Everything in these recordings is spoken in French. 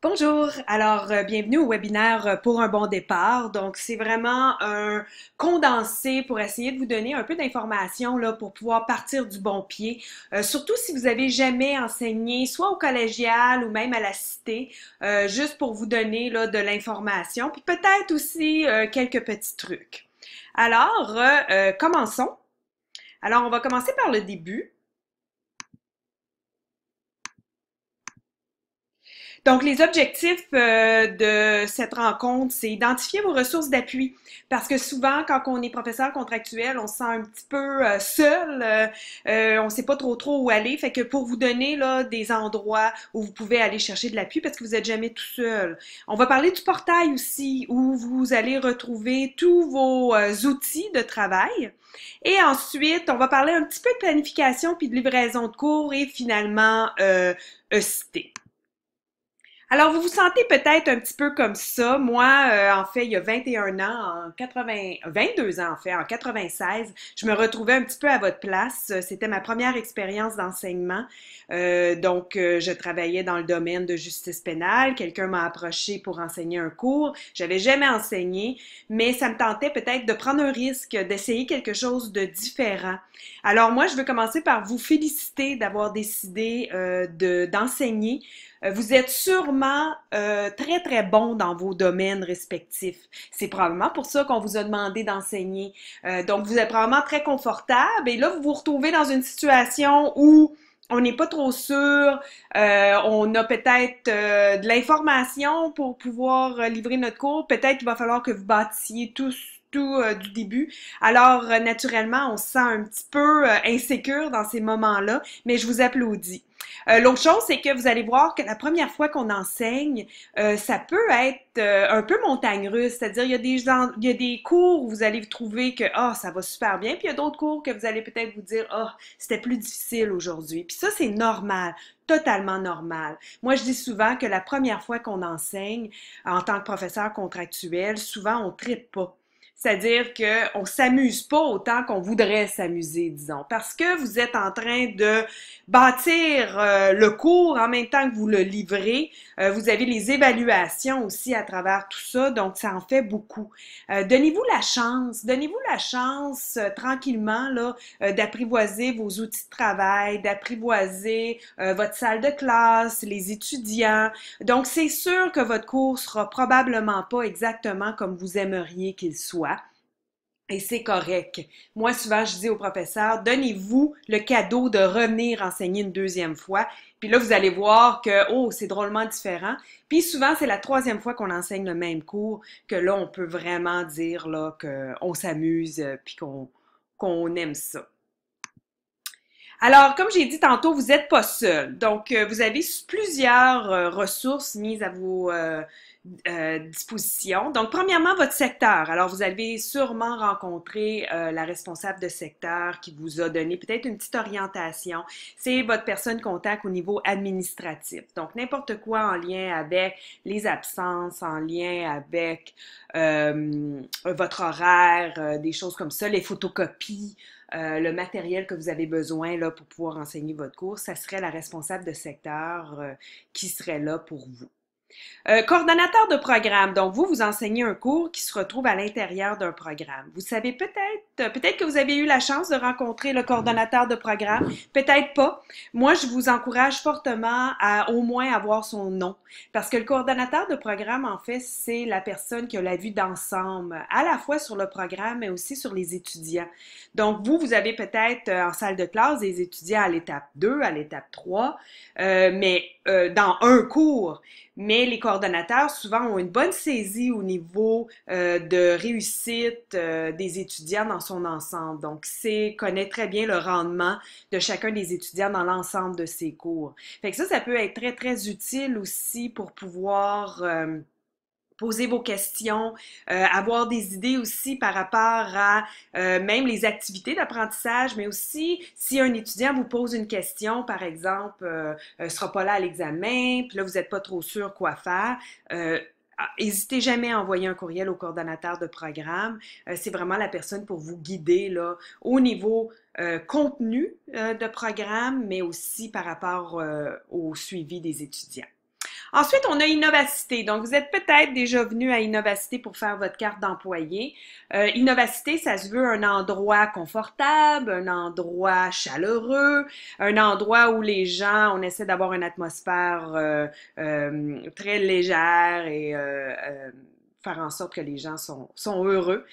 Bonjour, alors bienvenue au webinaire pour un bon départ. Donc c'est vraiment un condensé pour essayer de vous donner un peu d'informations là pour pouvoir partir du bon pied. Surtout si vous avez jamais enseigné, soit au collégial ou même à la cité, juste pour vous donner là de l'information, puis peut-être aussi quelques petits trucs. Alors commençons. Alors on va commencer par le début. Donc, les objectifs de cette rencontre, c'est identifier vos ressources d'appui. Parce que souvent, quand on est professeur contractuel, on se sent un petit peu seul, on ne sait pas trop où aller. Fait que pour vous donner là, des endroits où vous pouvez aller chercher de l'appui parce que vous n'êtes jamais tout seul. On va parler du portail aussi, où vous allez retrouver tous vos outils de travail. Et ensuite, on va parler un petit peu de planification puis de livraison de cours et finalement, ECT. Alors, vous vous sentez peut-être un petit peu comme ça. Moi, en fait, il y a 21 ans, 22 ans en fait, en 96, je me retrouvais un petit peu à votre place. C'était ma première expérience d'enseignement. Je travaillais dans le domaine de justice pénale. Quelqu'un m'a approché pour enseigner un cours. J'avais jamais enseigné, mais ça me tentait peut-être de prendre un risque, d'essayer quelque chose de différent. Alors moi, je veux commencer par vous féliciter d'avoir décidé d'enseigner. Vous êtes sûrement très bon dans vos domaines respectifs. C'est probablement pour ça qu'on vous a demandé d'enseigner. Donc, vous êtes probablement très confortable et là, vous vous retrouvez dans une situation où on n'est pas trop sûr, on a peut-être de l'information pour pouvoir livrer notre cours. Peut-être qu'il va falloir que vous bâtissiez tout du début. Alors, naturellement, on se sent un petit peu insécure dans ces moments-là, mais je vous applaudis. L'autre chose, c'est que vous allez voir que la première fois qu'on enseigne, ça peut être un peu montagne russe, c'est-à-dire il y a des cours où vous allez trouver que ça va super bien, puis il y a d'autres cours que vous allez peut-être vous dire c'était plus difficile aujourd'hui. Puis ça, c'est normal, totalement normal. Moi, je dis souvent que la première fois qu'on enseigne en tant que professeur contractuel, souvent on trippe pas. C'est-à-dire qu'on s'amuse pas autant qu'on voudrait s'amuser, disons, parce que vous êtes en train de bâtir le cours en même temps que vous le livrez. Vous avez les évaluations aussi à travers tout ça, donc ça en fait beaucoup. Donnez-vous la chance tranquillement là d'apprivoiser vos outils de travail, d'apprivoiser votre salle de classe, les étudiants. Donc c'est sûr que votre cours sera probablement pas exactement comme vous aimeriez qu'il soit. Et c'est correct. Moi, souvent, je dis aux professeurs, donnez-vous le cadeau de revenir enseigner une deuxième fois. Puis là, vous allez voir que, c'est drôlement différent. Puis souvent, c'est la troisième fois qu'on enseigne le même cours que là, on peut vraiment dire là qu'on s'amuse puis qu'on aime ça. Alors, comme j'ai dit tantôt, vous n'êtes pas seul. Donc, vous avez plusieurs ressources mises à vos dispositions. Donc, premièrement, votre secteur. Alors, vous avez sûrement rencontré la responsable de secteur qui vous a donné peut-être une petite orientation. C'est votre personne contact au niveau administratif. Donc, n'importe quoi en lien avec les absences, en lien avec votre horaire, des choses comme ça, les photocopies, le matériel que vous avez besoin là, pour pouvoir enseigner votre cours, ça serait la responsable de secteur qui serait là pour vous. Coordonnateur de programme. Donc, vous enseignez un cours qui se retrouve à l'intérieur d'un programme. Vous savez peut-être que vous avez eu la chance de rencontrer le coordonnateur de programme, peut-être pas. Moi, je vous encourage fortement à au moins avoir son nom, parce que le coordonnateur de programme, en fait, c'est la personne qui a la vue d'ensemble, à la fois sur le programme, mais aussi sur les étudiants. Donc, vous avez peut-être en salle de classe des étudiants à l'étape 2, à l'étape 3, mais dans un cours. Mais les coordonnateurs, souvent, ont une bonne saisie au niveau de réussite des étudiants dans son ensemble. Donc, c'est connaît très bien le rendement de chacun des étudiants dans l'ensemble de ses cours. Fait que ça peut être très utile aussi pour pouvoir poser vos questions, avoir des idées aussi par rapport à même les activités d'apprentissage, mais aussi si un étudiant vous pose une question, par exemple, sera pas là à l'examen, puis là, vous n'êtes pas trop sûr quoi faire, n'hésitez jamais à envoyer un courriel au coordonnateur de programme. C'est vraiment la personne pour vous guider là, au niveau contenu de programme, mais aussi par rapport au suivi des étudiants. Ensuite, on a Innovacité. Donc, vous êtes peut-être déjà venu à Innovacité pour faire votre carte d'employé. Innovacité, ça se veut un endroit confortable, un endroit chaleureux, un endroit où les gens, on essaie d'avoir une atmosphère très légère et faire en sorte que les gens sont heureux.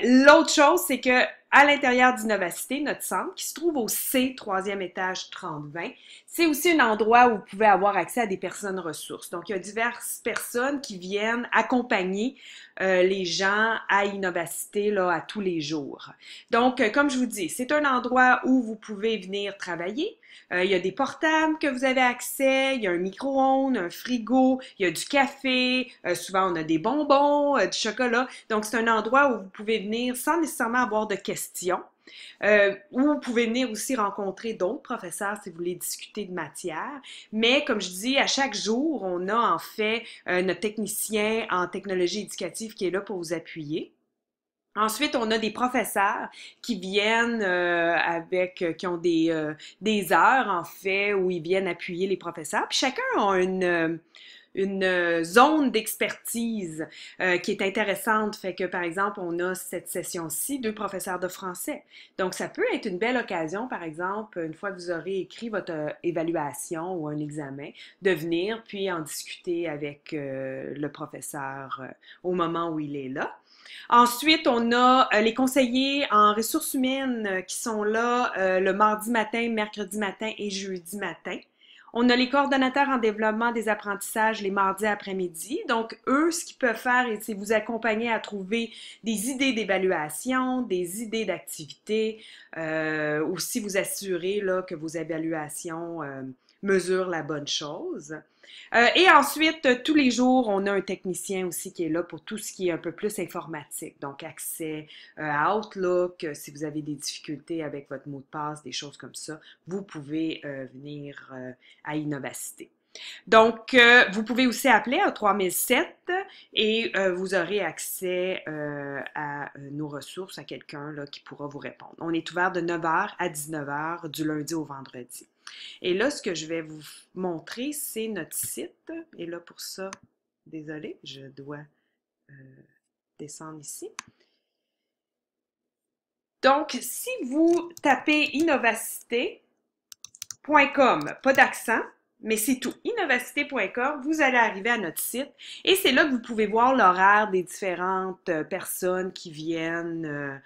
L'autre chose, c'est que à l'intérieur d'Innovacité, notre centre, qui se trouve au C, troisième étage 3020, c'est aussi un endroit où vous pouvez avoir accès à des personnes ressources. Donc, il y a diverses personnes qui viennent accompagner les gens à Innovacité là, à tous les jours. Donc, comme je vous dis, c'est un endroit où vous pouvez venir travailler. Il y a des portables que vous avez accès, il y a un micro-ondes, un frigo, il y a du café, souvent on a des bonbons, du chocolat. Donc, c'est un endroit où vous pouvez venir sans nécessairement avoir de questions. Où vous pouvez venir aussi rencontrer d'autres professeurs si vous voulez discuter de matière. Mais comme je dis, à chaque jour, on a en fait notre technicien en technologie éducative qui est là pour vous appuyer. Ensuite, on a des professeurs qui viennent qui ont des heures en fait où ils viennent appuyer les professeurs. Puis chacun a une zone d'expertise qui est intéressante. Fait que, par exemple, on a cette session-ci, 2 professeurs de français. Donc, ça peut être une belle occasion, par exemple, une fois que vous aurez écrit votre évaluation ou un examen, de venir puis en discuter avec le professeur au moment où il est là. Ensuite, on a les conseillers en ressources humaines qui sont là le mardi matin, mercredi matin et jeudi matin. On a les coordonnateurs en développement des apprentissages les mardis après-midi. Donc, eux, ce qu'ils peuvent faire, c'est vous accompagner à trouver des idées d'évaluation, des idées d'activité, aussi vous assurer là, que vos évaluations mesurent la bonne chose. Et ensuite, tous les jours, on a un technicien aussi qui est là pour tout ce qui est un peu plus informatique. Donc, accès à Outlook, si vous avez des difficultés avec votre mot de passe, des choses comme ça, vous pouvez venir à Innovacité. Donc, vous pouvez aussi appeler à 3007 et vous aurez accès à nos ressources, à quelqu'un là, qui pourra vous répondre. On est ouvert de 9h à 19h du lundi au vendredi. Et là, ce que je vais vous montrer, c'est notre site. Et là, pour ça, désolé, je dois descendre ici. Donc, si vous tapez innovacité.com, pas d'accent, mais c'est tout, innovacité.com, vous allez arriver à notre site et c'est là que vous pouvez voir l'horaire des différentes personnes qui viennent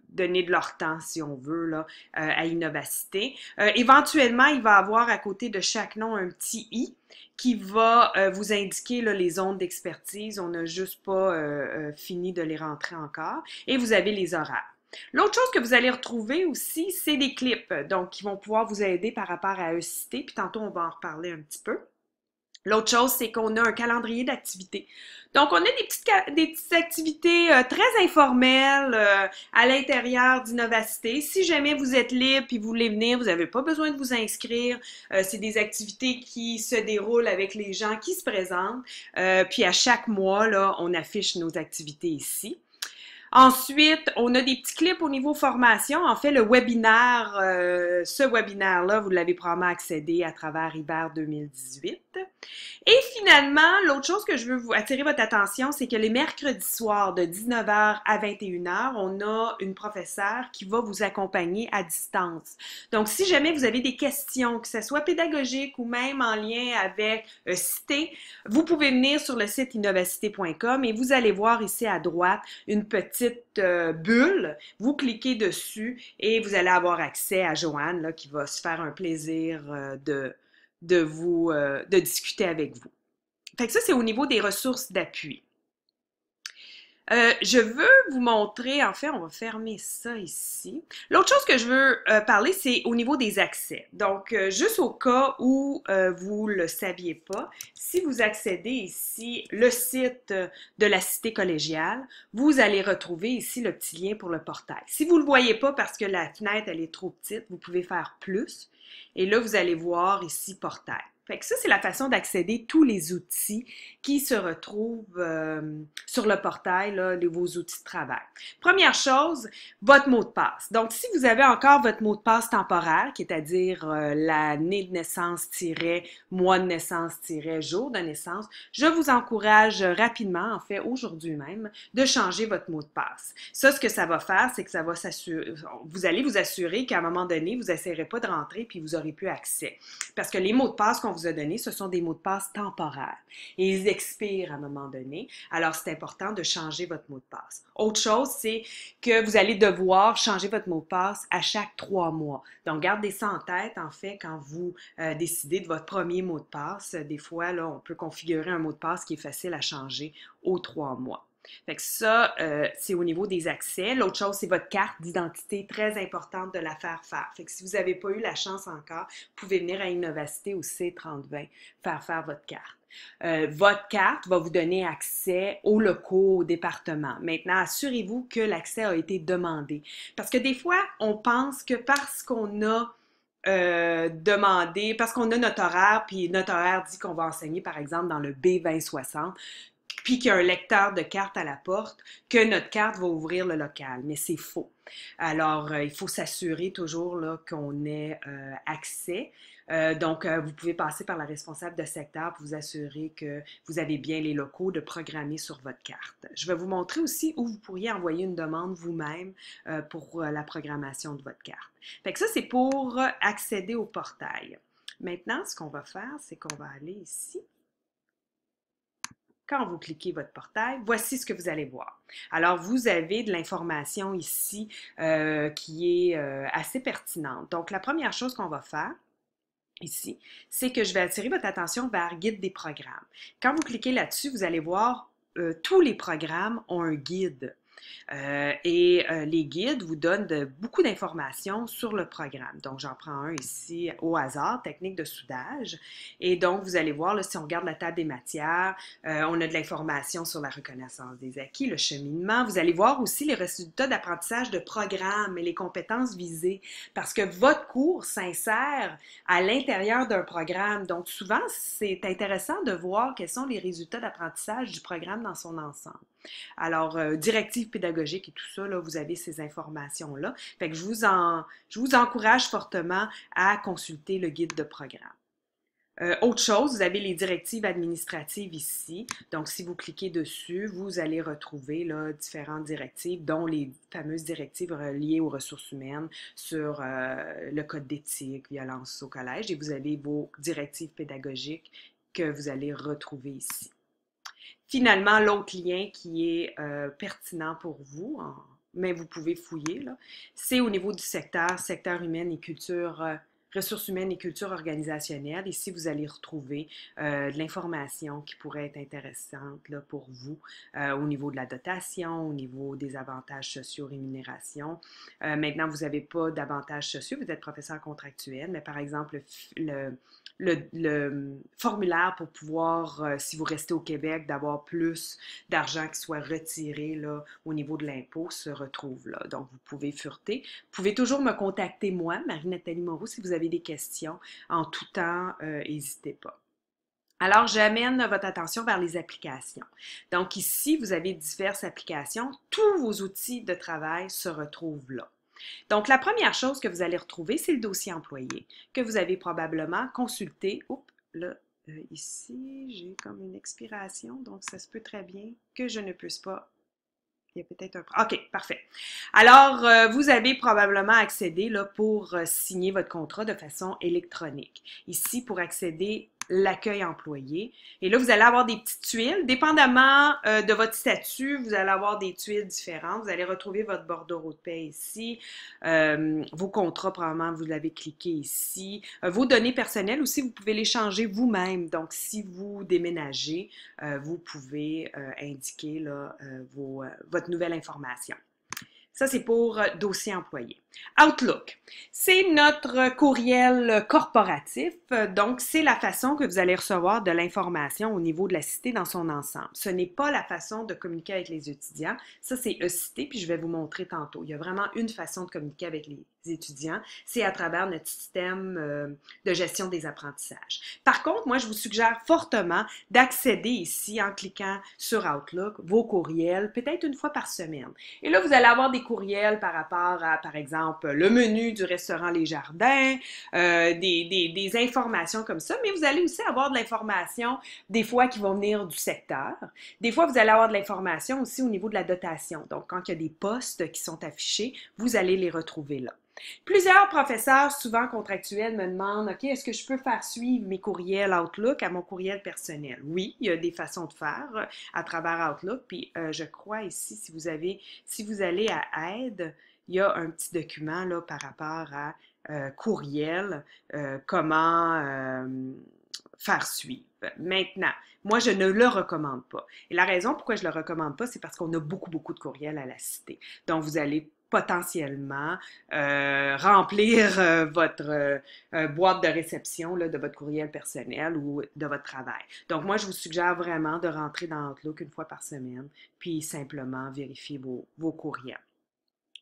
donner de leur temps, si on veut, là, à Innovacité. Éventuellement, il va y avoir à côté de chaque nom un petit « i » qui va vous indiquer là, les zones d'expertise. On n'a juste pas fini de les rentrer encore. Et vous avez les horaires. L'autre chose que vous allez retrouver aussi, c'est des clips, donc qui vont pouvoir vous aider par rapport à E-Cité, puis tantôt on va en reparler un petit peu. L'autre chose, c'est qu'on a un calendrier d'activités. Donc, on a des petites activités très informelles à l'intérieur d'Innovacité. Si jamais vous êtes libre et vous voulez venir, vous n'avez pas besoin de vous inscrire. C'est des activités qui se déroulent avec les gens qui se présentent. Puis à chaque mois, là, on affiche nos activités ici. Ensuite, on a des petits clips au niveau formation. En fait, le webinaire, ce webinaire-là, vous l'avez probablement accédé à travers Hiver 2018. Et finalement, l'autre chose que je veux vous attirer votre attention, c'est que les mercredis soirs de 19h à 21h, on a une professeure qui va vous accompagner à distance. Donc, si jamais vous avez des questions, que ce soit pédagogiques ou même en lien avec Cité, vous pouvez venir sur le site innovacité.com et vous allez voir ici à droite une petite bulle. Vous cliquez dessus et vous allez avoir accès à Joanne là, qui va se faire un plaisir de discuter avec vous. Fait que ça, c'est au niveau des ressources d'appui. Je veux vous montrer, en fait, on va fermer ça ici. L'autre chose que je veux parler, c'est au niveau des accès. Donc, juste au cas où vous le saviez pas, si vous accédez ici, le site de la Cité collégiale, vous allez retrouver ici le petit lien pour le portail. Si vous le voyez pas parce que la fenêtre, elle est trop petite, vous pouvez faire plus. Et là, vous allez voir ici portail. Fait que ça, c'est la façon d'accéder à tous les outils qui se retrouvent sur le portail là, de vos outils de travail. Première chose, votre mot de passe. Donc, si vous avez encore votre mot de passe temporaire, qui est à dire l'année de naissance-mois de naissance-jour de naissance, je vous encourage rapidement, en fait aujourd'hui même, de changer votre mot de passe. Ça, ce que ça va faire, c'est que ça va s'assurer, vous allez vous assurer qu'à un moment donné, vous n'essayerez pas de rentrer puis vous n'aurez plus accès. Parce que les mots de passe qu'on vous a donnés, ce sont des mots de passe temporaires et ils expirent à un moment donné. Alors, c'est important de changer votre mot de passe. Autre chose, c'est que vous allez devoir changer votre mot de passe à chaque 3 mois. Donc, gardez ça en tête, en fait, quand vous décidez de votre premier mot de passe. Des fois, là, on peut configurer un mot de passe qui est facile à changer aux 3 mois. Fait que ça, c'est au niveau des accès. L'autre chose, c'est votre carte d'identité, très importante de la faire faire. Fait que si vous n'avez pas eu la chance encore, vous pouvez venir à Innovacité au C3020 faire votre carte. Votre carte va vous donner accès aux locaux, au département. Maintenant, assurez-vous que l'accès a été demandé. Parce que des fois, on pense que parce qu'on a demandé, parce qu'on a notre horaire, puis notre horaire dit qu'on va enseigner, par exemple, dans le B2060, puis qu'il y a un lecteur de carte à la porte, que notre carte va ouvrir le local. Mais c'est faux. Alors, il faut s'assurer toujours là, qu'on ait accès. Donc, vous pouvez passer par la responsable de secteur pour vous assurer que vous avez bien les locaux de programmer sur votre carte. Je vais vous montrer aussi où vous pourriez envoyer une demande vous-même pour la programmation de votre carte. Fait que ça, c'est pour accéder au portail. Maintenant, ce qu'on va faire, c'est qu'on va aller ici. Quand vous cliquez votre portail, voici ce que vous allez voir. Alors, vous avez de l'information ici qui est assez pertinente. Donc, la première chose qu'on va faire ici, c'est que je vais attirer votre attention vers Guide des programmes. Quand vous cliquez là-dessus, vous allez voir tous les programmes ont un guide. Les guides vous donnent beaucoup d'informations sur le programme. Donc, j'en prends un ici au hasard, technique de soudage. Et donc, vous allez voir, là, si on regarde la table des matières, on a de l'information sur la reconnaissance des acquis, le cheminement. Vous allez voir aussi les résultats d'apprentissage de programme et les compétences visées parce que votre cours s'insère à l'intérieur d'un programme. Donc, souvent, c'est intéressant de voir quels sont les résultats d'apprentissage du programme dans son ensemble. Alors, directives pédagogiques et tout ça, là, vous avez ces informations-là. Fait que je vous encourage fortement à consulter le guide de programme. Autre chose, vous avez les directives administratives ici. Donc, si vous cliquez dessus, vous allez retrouver là, différentes directives, dont les fameuses directives reliées aux ressources humaines sur le code d'éthique, violence au collège. Et vous avez vos directives pédagogiques que vous allez retrouver ici. Finalement, l'autre lien qui est pertinent pour vous, mais vous pouvez fouiller, c'est au niveau du secteur humain et culture, ressources humaines et culture organisationnelle. Ici, vous allez retrouver de l'information qui pourrait être intéressante là, pour vous au niveau de la dotation, au niveau des avantages sociaux, rémunération. Maintenant, vous n'avez pas d'avantages sociaux, vous êtes professeur contractuel, mais par exemple, le formulaire pour pouvoir, si vous restez au Québec, d'avoir plus d'argent qui soit retiré là, au niveau de l'impôt se retrouve là. Donc, vous pouvez fureter. Vous pouvez toujours me contacter moi, Marie-Nathalie Moreau, si vous avez des questions. En tout temps, n'hésitez pas. Alors, j'amène votre attention vers les applications. Donc ici, vous avez diverses applications. Tous vos outils de travail se retrouvent là. Donc, la première chose que vous allez retrouver, c'est le dossier employé que vous avez probablement consulté. Oups, là, ici, j'ai comme une expiration, donc ça se peut très bien que je ne puisse pas. Il y a peut-être un... OK, parfait. Alors, vous avez probablement accédé là, pour signer votre contrat de façon électronique. Ici, pour accéder l'accueil employé. Et là, vous allez avoir des petites tuiles. Dépendamment de votre statut, vous allez avoir des tuiles différentes. Vous allez retrouver votre bordereau de paie ici. Vos contrats, probablement, vous l'avez cliqué ici. Vos données personnelles aussi, vous pouvez les changer vous-même. Donc, si vous déménagez, vous pouvez indiquer là, votre nouvelle information. Ça, c'est pour dossier employé. Outlook, c'est notre courriel corporatif. Donc, c'est la façon que vous allez recevoir de l'information au niveau de la cité dans son ensemble. Ce n'est pas la façon de communiquer avec les étudiants. Ça, c'est e-cité, puis je vais vous montrer tantôt. Il y a vraiment une façon de communiquer avec les étudiants. C'est à travers notre système de gestion des apprentissages. Par contre, moi, je vous suggère fortement d'accéder ici en cliquant sur Outlook, vos courriels, peut-être une fois par semaine. Et là, vous allez avoir des courriels par rapport à, par exemple, le menu du restaurant Les Jardins, des informations comme ça, mais vous allez aussi avoir de l'information des fois qui vont venir du secteur. Des fois, vous allez avoir de l'information aussi au niveau de la dotation. Donc, quand il y a des postes qui sont affichés, vous allez les retrouver là. Plusieurs professeurs, souvent contractuels, me demandent, OK, est-ce que je peux faire suivre mes courriels Outlook à mon courriel personnel? Oui, il y a des façons de faire à travers Outlook. Puis, je crois ici, si vous allez à Aide, il y a un petit document là par rapport à courriel, comment faire suivre. Maintenant, moi, je ne le recommande pas. Et la raison pourquoi je ne le recommande pas, c'est parce qu'on a beaucoup, beaucoup de courriels à la cité. Donc, vous allez potentiellement remplir votre boîte de réception là, de votre courriel personnel ou de votre travail. Donc, moi, je vous suggère vraiment de rentrer dans Outlook une fois par semaine, puis simplement vérifier vos courriels.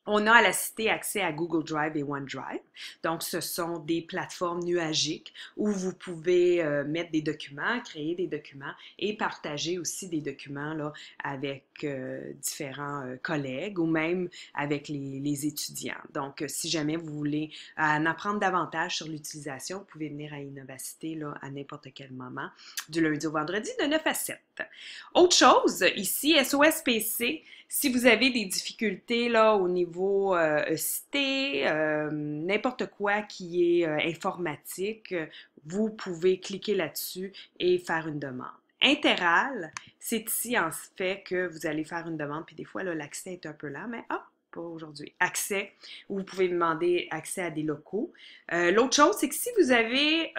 On a à la Cité accès à Google Drive et OneDrive. Donc, ce sont des plateformes nuagiques où vous pouvez mettre des documents, créer des documents et partager aussi des documents là, avec différents collègues ou même avec les étudiants. Donc, si jamais vous voulez en apprendre davantage sur l'utilisation, vous pouvez venir à Innovacité là, à n'importe quel moment, du lundi au vendredi de 9 à 7. Autre chose, ici, SOSPC, si vous avez des difficultés là, au niveau cité, n'importe quoi qui est informatique, vous pouvez cliquer là-dessus et faire une demande. Interal, c'est ici en fait que vous allez faire une demande, puis des fois l'accès est un peu lent, mais pas aujourd'hui. Accès, où vous pouvez demander accès à des locaux. L'autre chose, c'est que si vous avez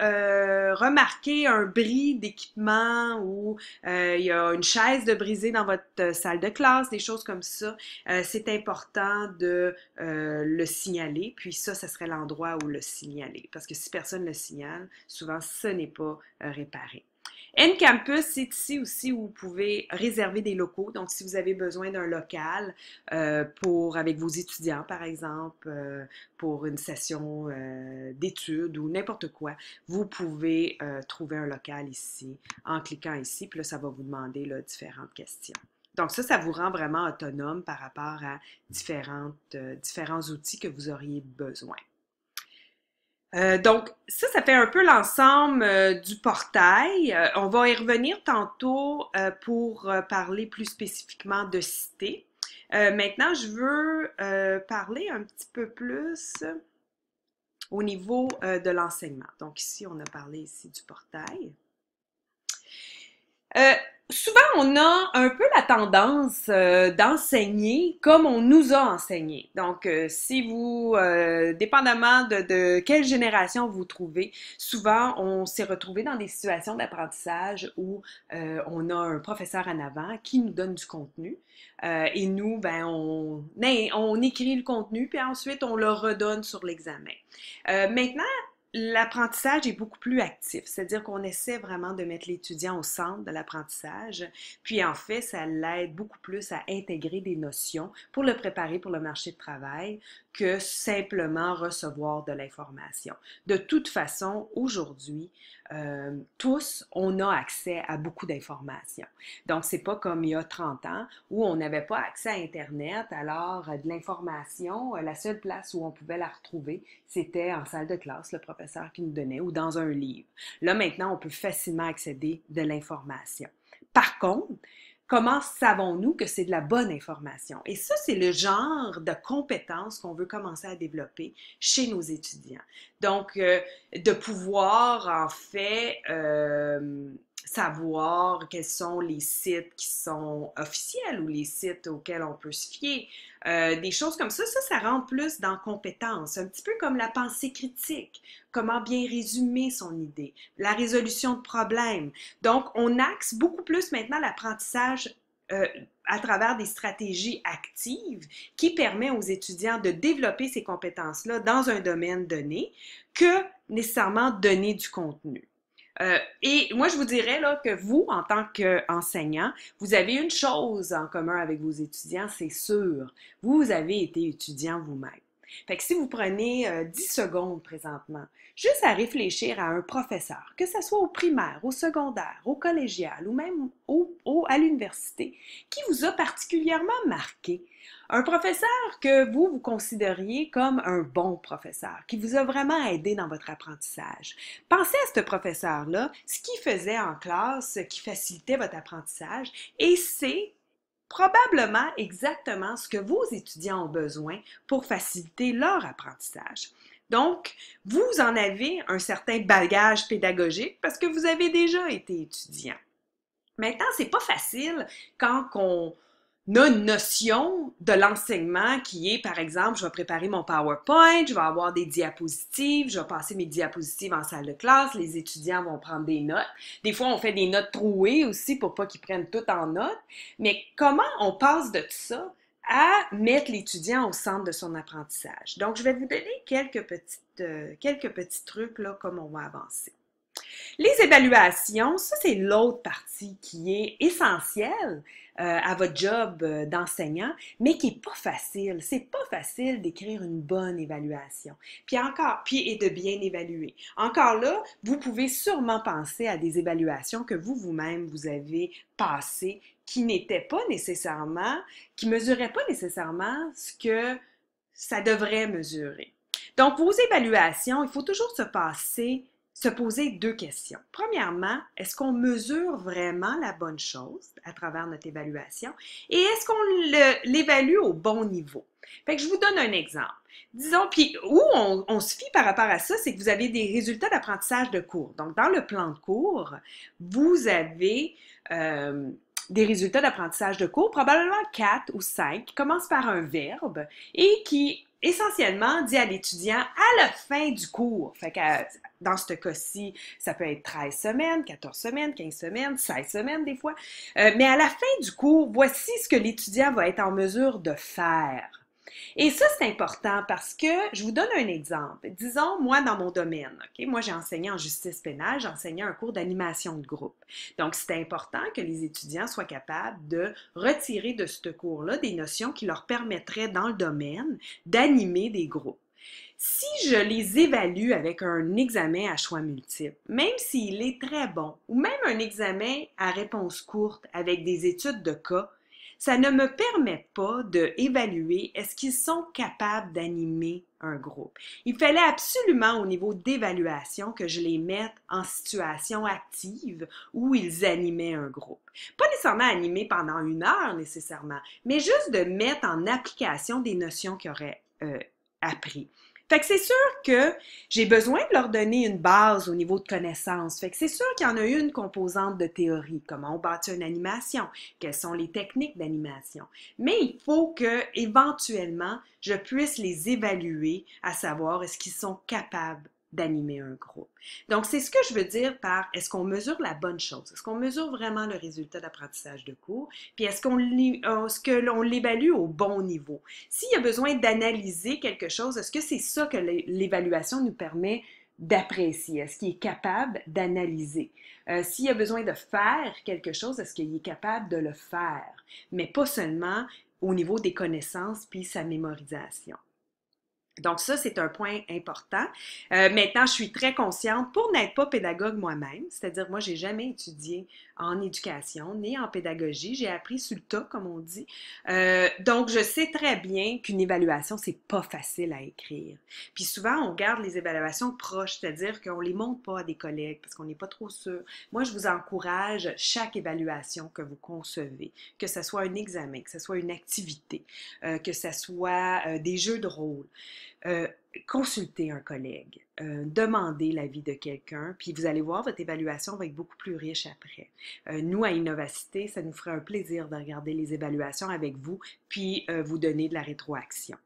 remarqué un bris d'équipement ou il y a une chaise de brisée dans votre salle de classe, des choses comme ça, c'est important de le signaler. Puis ça serait l'endroit où le signaler. Parce que si personne le signale, souvent, ce n'est pas réparé. N-Campus, c'est ici aussi où vous pouvez réserver des locaux. Donc, si vous avez besoin d'un local avec vos étudiants, par exemple, pour une session d'études ou n'importe quoi, vous pouvez trouver un local ici en cliquant ici. Puis là, ça va vous demander là, différentes questions. Donc ça vous rend vraiment autonome par rapport à différents outils que vous auriez besoin. Donc, ça fait un peu l'ensemble du portail. On va y revenir tantôt pour parler plus spécifiquement de cité. Maintenant, je veux parler un petit peu plus au niveau de l'enseignement. Donc ici, on a parlé ici du portail. Souvent, on a un peu la tendance d'enseigner comme on nous a enseigné. Donc, si vous, dépendamment de quelle génération vous trouvez, souvent, on s'est retrouvé dans des situations d'apprentissage où on a un professeur en avant qui nous donne du contenu. Et nous, ben, on écrit le contenu, puis ensuite, on le redonne sur l'examen. Maintenant, l'apprentissage est beaucoup plus actif, c'est-à-dire qu'on essaie vraiment de mettre l'étudiant au centre de l'apprentissage, puis en fait, ça l'aide beaucoup plus à intégrer des notions pour le préparer pour le marché de travail que simplement recevoir de l'information. De toute façon, aujourd'hui, tous, on a accès à beaucoup d'informations. Donc, c'est pas comme il y a 30 ans où on n'avait pas accès à Internet, alors de l'information, la seule place où on pouvait la retrouver, c'était en salle de classe, le professeur qui nous donnait, ou dans un livre. Là, maintenant, on peut facilement accéder de l'information. Par contre, comment savons-nous que c'est de la bonne information? Et ça, c'est le genre de compétences qu'on veut commencer à développer chez nos étudiants. Donc, de pouvoir, en fait, savoir quels sont les sites qui sont officiels ou les sites auxquels on peut se fier. Des choses comme ça rentre plus dans compétences, un petit peu comme la pensée critique, comment bien résumer son idée, la résolution de problèmes. Donc, on axe beaucoup plus maintenant l'apprentissage à travers des stratégies actives qui permettent aux étudiants de développer ces compétences-là dans un domaine donné que nécessairement donner du contenu. Et moi, je vous dirais là, que vous, en tant qu'enseignant, vous avez une chose en commun avec vos étudiants, c'est sûr. Vous avez été étudiant vous-même. Fait que si vous prenez 10 secondes présentement, juste à réfléchir à un professeur, que ce soit au primaire, au secondaire, au collégial ou même à l'université, qui vous a particulièrement marqué, un professeur que vous considériez comme un bon professeur, qui vous a vraiment aidé dans votre apprentissage. Pensez à ce professeur-là, ce qu'il faisait en classe, ce qui facilitait votre apprentissage, et c'est probablement exactement ce que vos étudiants ont besoin pour faciliter leur apprentissage. Donc, vous en avez un certain bagage pédagogique parce que vous avez déjà été étudiant. Maintenant, c'est pas facile quand on a une notion de l'enseignement qui est, par exemple, je vais préparer mon PowerPoint, je vais avoir des diapositives, je vais passer mes diapositives en salle de classe, les étudiants vont prendre des notes. Des fois, on fait des notes trouées aussi pour pas qu'ils prennent tout en notes. Mais comment on passe de tout ça à mettre l'étudiant au centre de son apprentissage? Donc, je vais vous donner quelques petits trucs là, comme on va avancer. Les évaluations, ça c'est l'autre partie qui est essentielle à votre job d'enseignant, mais qui est pas facile. C'est pas facile d'écrire une bonne évaluation. Puis et de bien évaluer. Encore là, vous pouvez sûrement penser à des évaluations que vous-même vous avez passées qui n'étaient pas nécessairement, qui mesuraient pas nécessairement ce que ça devrait mesurer. Donc, vos évaluations, il faut toujours se poser deux questions. Premièrement, est-ce qu'on mesure vraiment la bonne chose à travers notre évaluation et est-ce qu'on l'évalue au bon niveau? Fait que je vous donne un exemple. Disons, puis où on se fie par rapport à ça, c'est que vous avez des résultats d'apprentissage de cours. Donc, dans le plan de cours, vous avez des résultats d'apprentissage de cours, probablement 4 ou 5, qui commencent par un verbe et qui essentiellement dit à l'étudiant à la fin du cours. Fait que dans ce cas-ci, ça peut être 13 semaines, 14 semaines, 15 semaines, 16 semaines des fois. Mais à la fin du cours, voici ce que l'étudiant va être en mesure de faire. Et ça, c'est important parce que, je vous donne un exemple. Disons, moi, dans mon domaine, OK? Moi, j'ai enseigné en justice pénale, j'enseignais un cours d'animation de groupe. Donc, c'est important que les étudiants soient capables de retirer de ce cours-là des notions qui leur permettraient, dans le domaine, d'animer des groupes. Si je les évalue avec un examen à choix multiples, même s'il est très bon, ou même un examen à réponse courte avec des études de cas, ça ne me permet pas d'évaluer est-ce qu'ils sont capables d'animer un groupe. Il fallait absolument au niveau d'évaluation que je les mette en situation active où ils animaient un groupe. Pas nécessairement animer pendant 1 heure nécessairement, mais juste de mettre en application des notions qu'ils auraient appris. Fait que c'est sûr que j'ai besoin de leur donner une base au niveau de connaissances. Fait que c'est sûr qu'il y en a une composante de théorie, comment on bâtit une animation, quelles sont les techniques d'animation. Mais il faut que, éventuellement, je puisse les évaluer à savoir est-ce qu'ils sont capables d'animer un groupe. Donc, c'est ce que je veux dire par est-ce qu'on mesure la bonne chose? Est-ce qu'on mesure vraiment le résultat d'apprentissage de cours? Puis est-ce qu'on l'évalue au bon niveau? S'il y a besoin d'analyser quelque chose, est-ce que c'est ça que l'évaluation nous permet d'apprécier? Est-ce qu'il est capable d'analyser? S'il y a besoin de faire quelque chose, est-ce qu'il est capable de le faire? Mais pas seulement au niveau des connaissances puis sa mémorisation. Donc ça, c'est un point important. Maintenant, je suis très consciente, pour n'être pas pédagogue moi-même, c'est-à-dire moi, j'ai jamais étudié en éducation ni en pédagogie, j'ai appris sur le tas, comme on dit. Donc, je sais très bien qu'une évaluation, c'est pas facile à écrire. Puis souvent, on garde les évaluations proches, c'est-à-dire qu'on les montre pas à des collègues parce qu'on n'est pas trop sûr. Moi, je vous encourage chaque évaluation que vous concevez, que ce soit un examen, que ce soit une activité, que ce soit des jeux de rôle. Consultez un collègue, demandez l'avis de quelqu'un, puis vous allez voir, votre évaluation va être beaucoup plus riche après. Nous, à Innovacité, ça nous ferait un plaisir de regarder les évaluations avec vous, puis vous donner de la rétroaction.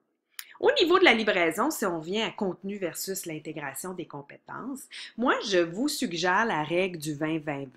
Au niveau de la livraison, si on vient à contenu versus l'intégration des compétences, moi, je vous suggère la règle du 20-20-20.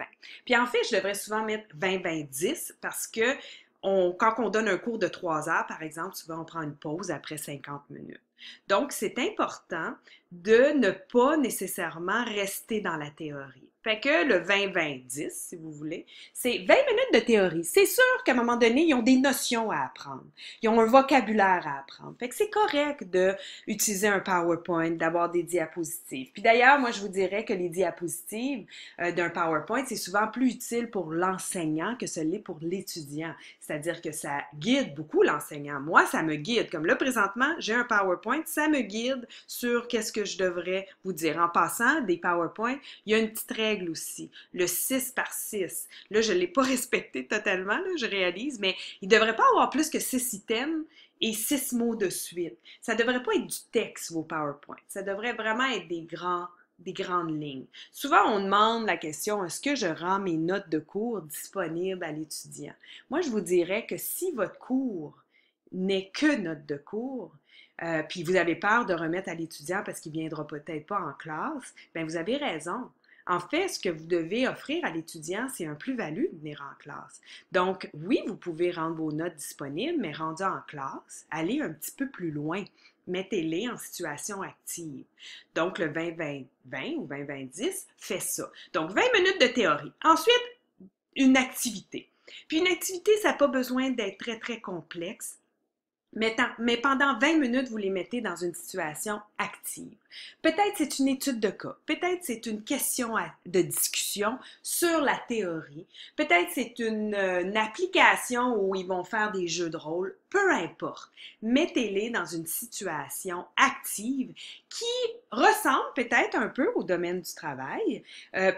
Puis en fait, je devrais souvent mettre 20-20-10 parce que quand on donne un cours de 3 heures, par exemple, souvent on prend une pause après 50 minutes. Donc, c'est important de ne pas nécessairement rester dans la théorie. Fait que le 20-20-10, si vous voulez, c'est 20 minutes de théorie. C'est sûr qu'à un moment donné, ils ont des notions à apprendre. Ils ont un vocabulaire à apprendre. Fait que c'est correct d'utiliser un PowerPoint, d'avoir des diapositives. Puis d'ailleurs, moi, je vous dirais que les diapositives d'un PowerPoint, c'est souvent plus utile pour l'enseignant que ce l'est pour l'étudiant. C'est-à-dire que ça guide beaucoup l'enseignant. Moi, ça me guide. Comme là, présentement, j'ai un PowerPoint, ça me guide sur qu'est-ce que je devrais vous dire. En passant, des PowerPoints, il y a une petite règle aussi, le 6 par 6. Là, je ne l'ai pas respecté totalement, là, je réalise, mais il ne devrait pas avoir plus que 6 items et 6 mots de suite. Ça ne devrait pas être du texte, vos PowerPoints. Ça devrait vraiment être des grandes lignes. Souvent, on demande la question, est-ce que je rends mes notes de cours disponibles à l'étudiant? Moi, je vous dirais que si votre cours n'est que notes de cours, puis vous avez peur de remettre à l'étudiant parce qu'il ne viendra peut-être pas en classe, bien, vous avez raison. En fait, ce que vous devez offrir à l'étudiant, c'est un plus-value de venir en classe. Donc, oui, vous pouvez rendre vos notes disponibles, mais rendu en classe, allez un petit peu plus loin. Mettez-les en situation active. Donc, le 20-20-20 ou 20-20-10 fait ça. Donc, 20 minutes de théorie. Ensuite, une activité. Puis une activité, ça n'a pas besoin d'être très, très complexe. Mais pendant 20 minutes, vous les mettez dans une situation active. Peut-être c'est une étude de cas, peut-être c'est une question de discussion sur la théorie, peut-être c'est une application où ils vont faire des jeux de rôle, peu importe. Mettez-les dans une situation active qui ressemble peut-être un peu au domaine du travail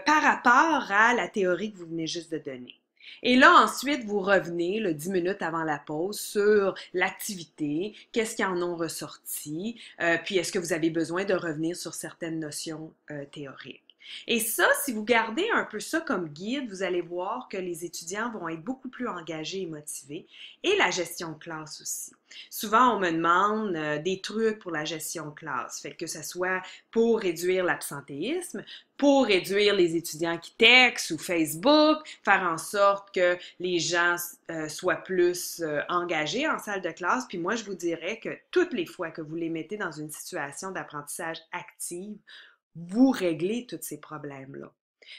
par rapport à la théorie que vous venez juste de donner. Et là, ensuite, vous revenez 10 minutes avant la pause sur l'activité, qu'est-ce qu'ils en ont ressorti, puis est-ce que vous avez besoin de revenir sur certaines notions théoriques. Et ça, si vous gardez un peu ça comme guide, vous allez voir que les étudiants vont être beaucoup plus engagés et motivés. Et la gestion de classe aussi. Souvent, on me demande des trucs pour la gestion de classe, fait que ce soit pour réduire l'absentéisme, pour réduire les étudiants qui textent ou Facebook, faire en sorte que les gens soient plus engagés en salle de classe. Puis moi, je vous dirais que toutes les fois que vous les mettez dans une situation d'apprentissage active, vous réglez tous ces problèmes-là.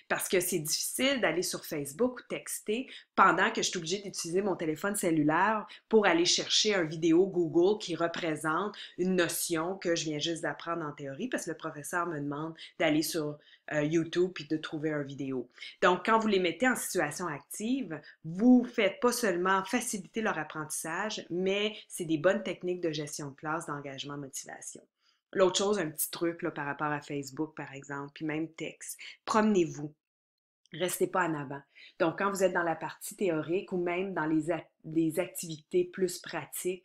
Parce que c'est difficile d'aller sur Facebook ou texter pendant que je suis obligée d'utiliser mon téléphone cellulaire pour aller chercher une vidéo Google qui représente une notion que je viens juste d'apprendre en théorie parce que le professeur me demande d'aller sur YouTube puis de trouver une vidéo. Donc, quand vous les mettez en situation active, vous ne faites pas seulement faciliter leur apprentissage, mais c'est des bonnes techniques de gestion de classe, d'engagement, motivation. L'autre chose, un petit truc là, par rapport à Facebook, par exemple, puis même texte. Promenez-vous. Restez pas en avant. Donc, quand vous êtes dans la partie théorique ou même dans les activités plus pratiques,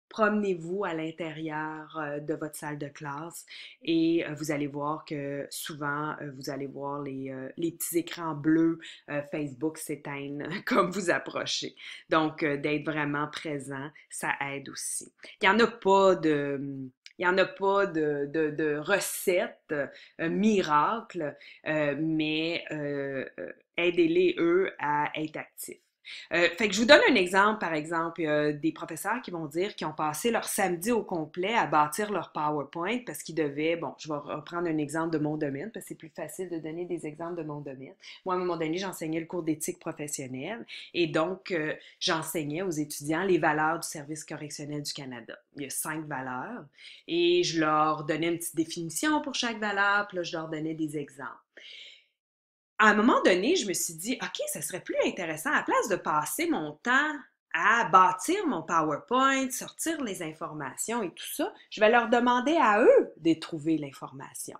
promenez-vous à l'intérieur de votre salle de classe et vous allez voir que souvent, vous allez voir les petits écrans bleus Facebook s'éteignent comme vous approchez. Donc, d'être vraiment présent, ça aide aussi. Il n'y en a pas de recette miracle, mais aidez-les, eux, à être actifs. Fait que je vous donne un exemple, par exemple, des professeurs qui vont dire qu'ils ont passé leur samedi au complet à bâtir leur PowerPoint parce qu'ils devaient, bon, je vais reprendre un exemple de mon domaine parce que c'est plus facile de donner des exemples de mon domaine. Moi, à un moment donné, j'enseignais le cours d'éthique professionnelle et donc, j'enseignais aux étudiants les valeurs du Service correctionnel du Canada. Il y a 5 valeurs et je leur donnais une petite définition pour chaque valeur, puis là, je leur donnais des exemples. À un moment donné, je me suis dit, OK, ça serait plus intéressant, à la place de passer mon temps à bâtir mon PowerPoint, sortir les informations et tout ça, je vais leur demander à eux de trouver l'information.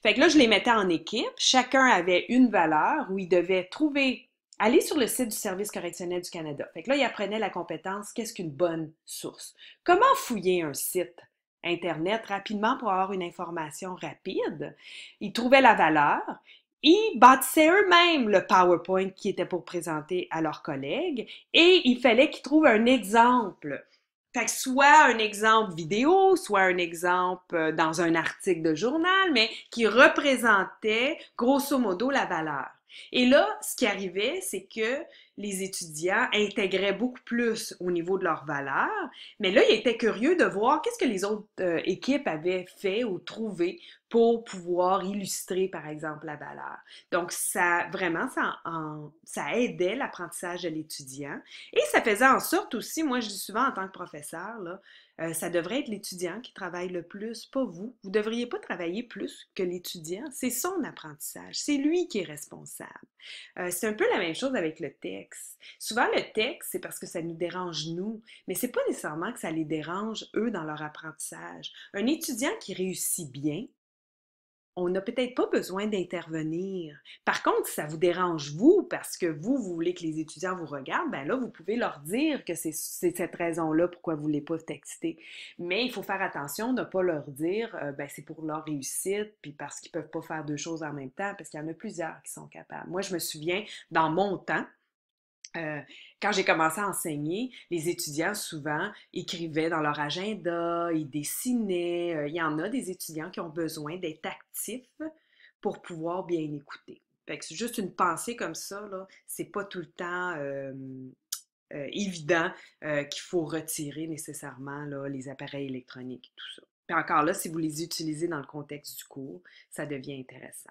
Fait que là, je les mettais en équipe, chacun avait une valeur où ils devaient trouver, aller sur le site du Service correctionnel du Canada. Fait que là, ils apprenaient la compétence, qu'est-ce qu'une bonne source? Comment fouiller un site Internet rapidement pour avoir une information rapide? Ils trouvaient la valeur. Ils bâtissaient eux-mêmes le PowerPoint qui était pour présenter à leurs collègues et il fallait qu'ils trouvent un exemple. Fait que soit un exemple vidéo, soit un exemple dans un article de journal, mais qui représentait grosso modo la valeur. Et là, ce qui arrivait, c'est que les étudiants intégraient beaucoup plus au niveau de leurs valeurs, mais là, ils étaient curieux de voir qu'est-ce que les autres équipes avaient fait ou trouvé pour pouvoir illustrer, par exemple, la valeur. Donc, ça, vraiment, ça aidait l'apprentissage de l'étudiant et ça faisait en sorte aussi, moi, je dis souvent en tant que professeur, là, ça devrait être l'étudiant qui travaille le plus, pas vous. Vous ne devriez pas travailler plus que l'étudiant. C'est son apprentissage. C'est lui qui est responsable. C'est un peu la même chose avec le texte. Souvent, le texte, c'est parce que ça nous dérange nous, mais c'est pas nécessairement que ça les dérange eux dans leur apprentissage. Un étudiant qui réussit bien, on n'a peut-être pas besoin d'intervenir. Par contre, si ça vous dérange vous, parce que vous voulez que les étudiants vous regardent, ben là, vous pouvez leur dire que c'est cette raison-là pourquoi vous ne voulez pas texter. Mais il faut faire attention de ne pas leur dire ben c'est pour leur réussite, puis parce qu'ils ne peuvent pas faire deux choses en même temps, parce qu'il y en a plusieurs qui sont capables. Moi, je me souviens, dans mon temps, euh, quand j'ai commencé à enseigner, les étudiants souvent écrivaient dans leur agenda, ils dessinaient. Il y en a des étudiants qui ont besoin d'être actifs pour pouvoir bien écouter. Fait que c'est juste une pensée comme ça, là. C'est pas tout le temps évident qu'il faut retirer nécessairement là, les appareils électroniques et tout ça. Puis encore là, si vous les utilisez dans le contexte du cours, ça devient intéressant.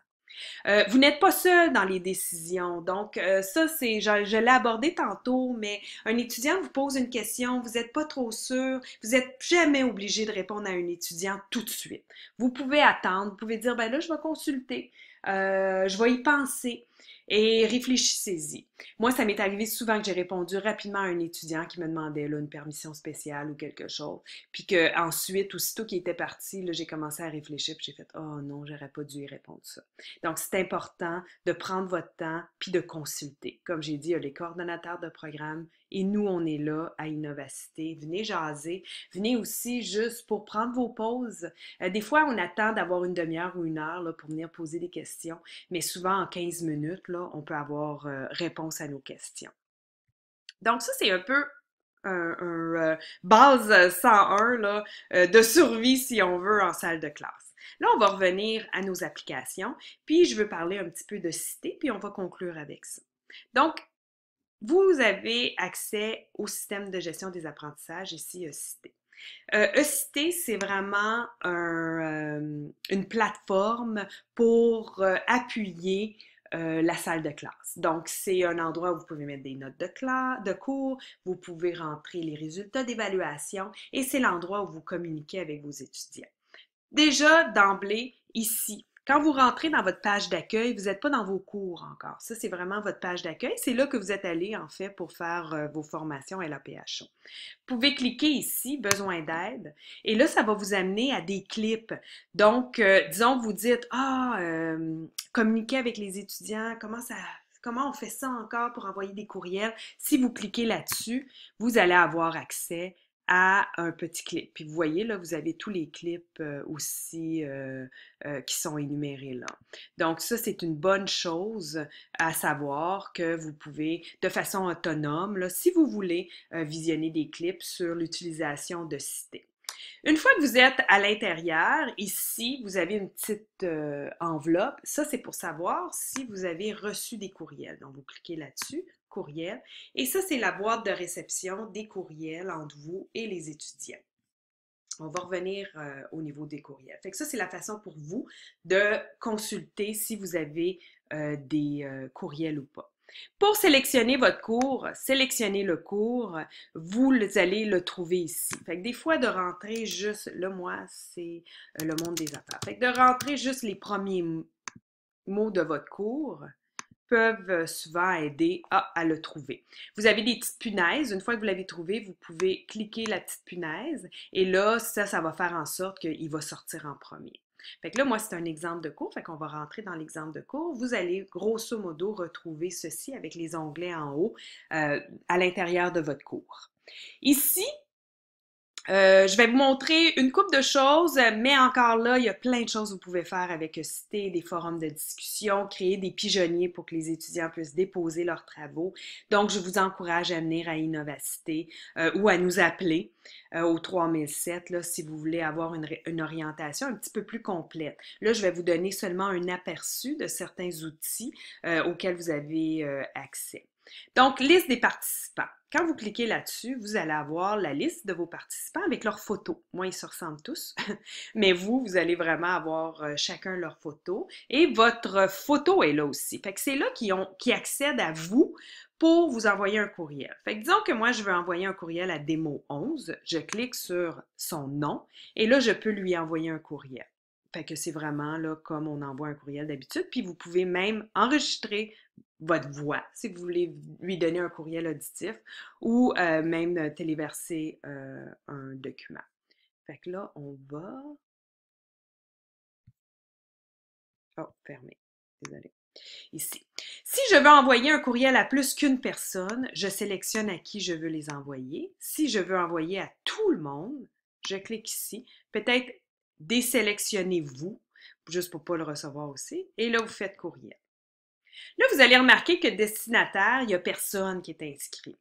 Vous n'êtes pas seul dans les décisions. Donc, ça, je l'ai abordé tantôt, mais un étudiant vous pose une question, vous n'êtes pas trop sûr, vous n'êtes jamais obligé de répondre à un étudiant tout de suite. Vous pouvez attendre, vous pouvez dire, ben là, je vais consulter, je vais y penser. Et réfléchissez-y. Moi, ça m'est arrivé souvent que j'ai répondu rapidement à un étudiant qui me demandait là, une permission spéciale ou quelque chose. Puis que ensuite, aussitôt qu'il était parti, là, j'ai commencé à réfléchir puis j'ai fait oh non, j'aurais pas dû y répondre ça. Donc, c'est important de prendre votre temps puis de consulter. Comme j'ai dit, il y a les coordonnateurs de programme et nous, on est là à Innovacité. Venez jaser. Venez aussi juste pour prendre vos pauses. Des fois, on attend d'avoir une demi-heure ou une heure là, pour venir poser des questions, mais souvent en 15 minutes, là, on peut avoir réponse à nos questions. Donc, ça, c'est un peu base 101 là, de survie, si on veut, en salle de classe. Là, on va revenir à nos applications, puis je veux parler un petit peu de Cité, puis on va conclure avec ça. Donc, vous avez accès au système de gestion des apprentissages, ici, Cité. Cité, c'est vraiment une plateforme pour appuyer la salle de classe. Donc, c'est un endroit où vous pouvez mettre des notes de classe, de cours, vous pouvez rentrer les résultats d'évaluation et c'est l'endroit où vous communiquez avec vos étudiants. Déjà, d'emblée, ici, quand vous rentrez dans votre page d'accueil, vous n'êtes pas dans vos cours encore. Ça, c'est vraiment votre page d'accueil. C'est là que vous êtes allé, en fait, pour faire vos formations LAPHO. Vous pouvez cliquer ici, besoin d'aide, et là, ça va vous amener à des clips. Donc, disons que vous dites, communiquer avec les étudiants, comment on fait ça encore pour envoyer des courriels? Si vous cliquez là-dessus, vous allez avoir accès à un petit clip. Puis vous voyez, là, vous avez tous les clips aussi qui sont énumérés là. Donc ça, c'est une bonne chose à savoir que vous pouvez, de façon autonome, là, si vous voulez, visionner des clips sur l'utilisation de Cité. Une fois que vous êtes à l'intérieur, ici, vous avez une petite enveloppe. Ça, c'est pour savoir si vous avez reçu des courriels. Donc, vous cliquez là-dessus, courriel. Et ça, c'est la boîte de réception des courriels entre vous et les étudiants. On va revenir au niveau des courriels. Fait que ça, c'est la façon pour vous de consulter si vous avez des courriels ou pas. Pour sélectionner votre cours, sélectionnez le cours, vous allez le trouver ici. Fait que des fois, de rentrer juste, là, moi, c'est le monde des affaires. Fait que de rentrer juste les premiers mots de votre cours peuvent souvent aider à le trouver. Vous avez des petites punaises. Une fois que vous l'avez trouvé, vous pouvez cliquer la petite punaise et là, ça va faire en sorte qu'il va sortir en premier. Fait que là, moi, c'est un exemple de cours. Fait qu'on va rentrer dans l'exemple de cours. Vous allez grosso modo retrouver ceci avec les onglets en haut à l'intérieur de votre cours. Ici, je vais vous montrer une couple de choses, mais encore là, il y a plein de choses que vous pouvez faire avec Cité, des forums de discussion, créer des pigeonniers pour que les étudiants puissent déposer leurs travaux. Donc, je vous encourage à venir à Innovacité ou à nous appeler au 3007 là, si vous voulez avoir une orientation un petit peu plus complète. Là, je vais vous donner seulement un aperçu de certains outils auxquels vous avez accès. Donc, liste des participants. Quand vous cliquez là-dessus, vous allez avoir la liste de vos participants avec leurs photos. Moi, ils se ressemblent tous, mais vous allez vraiment avoir chacun leur photo. Et votre photo est là aussi. Fait que c'est là qui accèdent à vous pour vous envoyer un courriel. Fait que disons que moi, je veux envoyer un courriel à Démo11. Je clique sur son nom et là, je peux lui envoyer un courriel. Fait que c'est vraiment là comme on envoie un courriel d'habitude. Puis vous pouvez même enregistrer votre voix si vous voulez lui donner un courriel auditif ou même téléverser un document. Fait que là, on va... Oh, fermé. Désolé. Ici. Si je veux envoyer un courriel à plus qu'une personne, je sélectionne à qui je veux les envoyer. Si je veux envoyer à tout le monde, je clique ici. Peut-être désélectionnez-vous, juste pour ne pas le recevoir aussi. Et là, vous faites courriel. Là, vous allez remarquer que destinataire, il n'y a personne qui est inscrit.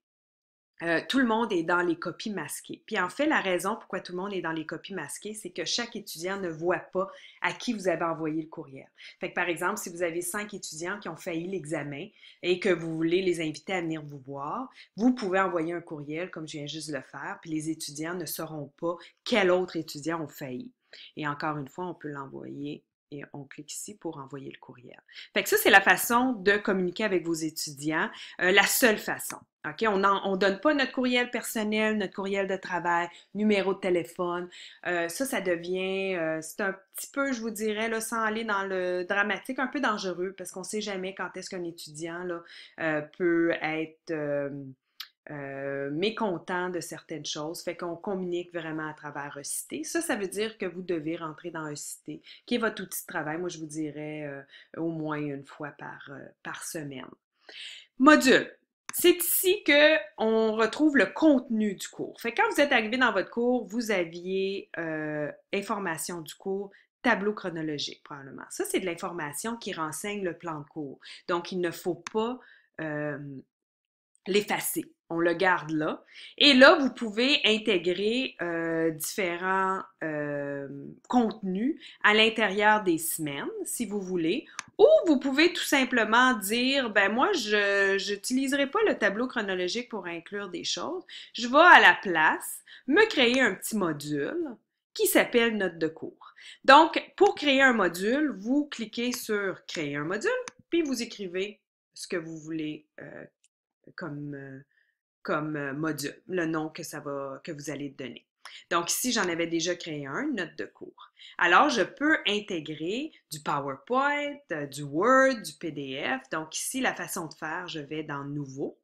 Tout le monde est dans les copies masquées. Puis en fait, la raison pourquoi tout le monde est dans les copies masquées, c'est que chaque étudiant ne voit pas à qui vous avez envoyé le courriel. Fait que par exemple, si vous avez 5 étudiants qui ont failli l'examen et que vous voulez les inviter à venir vous voir, vous pouvez envoyer un courriel comme je viens juste de le faire, puis les étudiants ne sauront pas quel autre étudiant ont failli. Et encore une fois, on peut l'envoyer et on clique ici pour envoyer le courriel. Fait que ça, c'est la façon de communiquer avec vos étudiants, la seule façon. OK? On ne donne pas notre courriel personnel, notre courriel de travail, numéro de téléphone. Ça devient, c'est un petit peu, je vous dirais, là, sans aller dans le dramatique, un peu dangereux parce qu'on ne sait jamais quand est-ce qu'un étudiant là, peut être mécontent de certaines choses. Fait qu'on communique vraiment à travers un cité. Ça veut dire que vous devez rentrer dans un cité, qui est votre outil de travail. Moi, je vous dirais au moins une fois par semaine. Module. C'est ici qu'on retrouve le contenu du cours. Fait que quand vous êtes arrivé dans votre cours, vous aviez information du cours, tableau chronologique probablement. Ça, c'est de l'information qui renseigne le plan de cours. Donc, il ne faut pas l'effacer. On le garde là. Et là, vous pouvez intégrer différents contenus à l'intérieur des semaines, si vous voulez. Ou vous pouvez tout simplement dire, ben moi, je n'utiliserai pas le tableau chronologique pour inclure des choses. Je vais à la place me créer un petit module qui s'appelle note de cours. Donc, pour créer un module, vous cliquez sur créer un module, puis vous écrivez ce que vous voulez comme module, le nom que vous allez donner. Donc ici, j'en avais déjà créé un, note de cours. Alors, je peux intégrer du PowerPoint, du Word, du PDF. Donc ici, la façon de faire, je vais dans Nouveau.